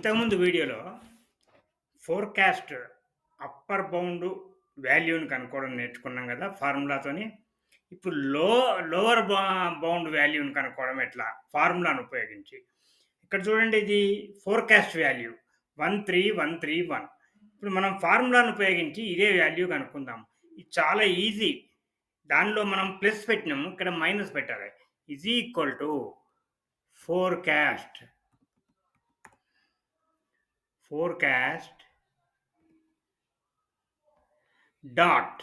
ఇంతకుముందు వీడియోలో forecast upper bound వాల్యూని కనుక్కోవడం నేర్చుకున్నాం గదా! ఫార్ములాతోని. ఇప్పుడు లోవర్ బౌండ్ వాల్యూని కనుక్కోవడం ఎట్లా? ఫార్ములాను ఉపయోగించి. ఇక్కడ చూడండి ఇది ఫోర్‌కాస్ట్ వాల్యూ 13,131. ఇప్పుడు మనం ఫార్ములాను ఉపయోగించి ఇదే వాల్యూ కనుక్కుందాం. ఇది చాలా ఈజీ. దానిలో మనం ప్లస్ పెట్టినాము. ఇక్కడ మైనస్ పెట్టాలి. Is equal to forecast. Forecast dot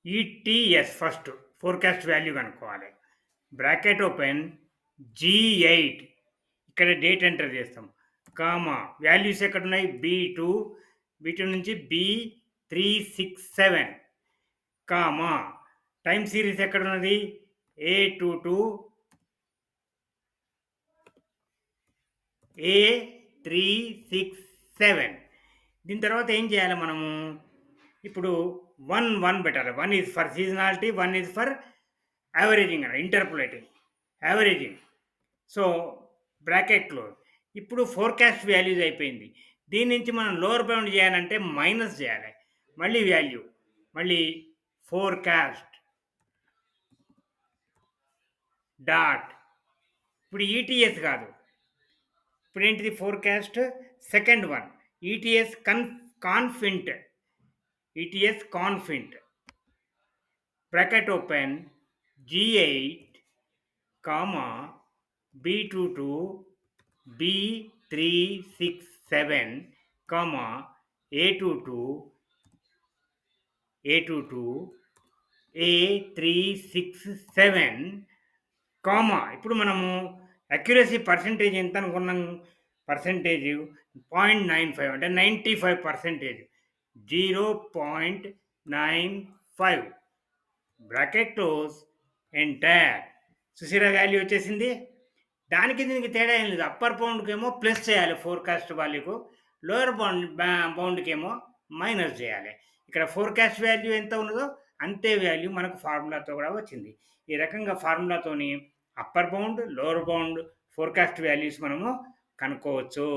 ETS first forecast value కనుక్కోవాలి. బ్రాకెట్ ఓపెన్ G8 ఇక్కడ డేట్ ఎంటర్ చేస్తాం. కామా వాల్యూస్ ఎక్కడున్నాయి? B2 నుంచి B367 కామా టైమ్ సిరీస్ ఎక్కడున్నది? A22 A367. దీని తర్వాత ఏం చేయాలి మనము? ఇప్పుడు 1 పెట్టాలి. 1 is for seasonality, 1 is for averaging అని interpolating averaging. So bracket close. ఇప్పుడు ఫోర్‌కాస్ట్ వాల్యూస్ అయిపోయింది. దీని నుంచి మనం లోవర్ బౌండ్ చేయాలంటే మైనస్ చేయాలి. మళ్ళీ వాల్యూ మళ్ళీ ఫోర్‌కాస్ట్ డాట్ ఇప్పుడు ఈటీఎస్ కాదు. ఇప్పుడు ఏంటిది forecast second one ETS confint bracket open G8 comma B22 B367 comma A22 A367 comma ఇప్పుడు మనము అక్యురసీ పర్సెంటేజ్ ఎంత అనుకున్నాం? పర్సెంటేజ్ 0.95 అంటే 95%. 0.95 బ్రాకెట్ క్లోజ్ ఎంటర్. చూసారా వాల్యూ వచ్చేసింది. దానికి దీనికి తేడా ఏం లేదు. అప్పర్ బౌండ్‌కేమో ప్లస్ చేయాలి ఫోర్‌కాస్ట్ వాల్యూకు. లోయర్ బౌండ్‌కేమో మైనస్ చేయాలి. ఇక్కడ ఫోర్‌కాస్ట్ వాల్యూ ఎంత ఉన్నదో అంతే వాల్యూ మనకు ఫార్ములాతో కూడా వచ్చింది. ఈ రకంగా ఫార్ములాతోని upper bound, lower bound forecast values మనము కనుక్కోవచ్చు.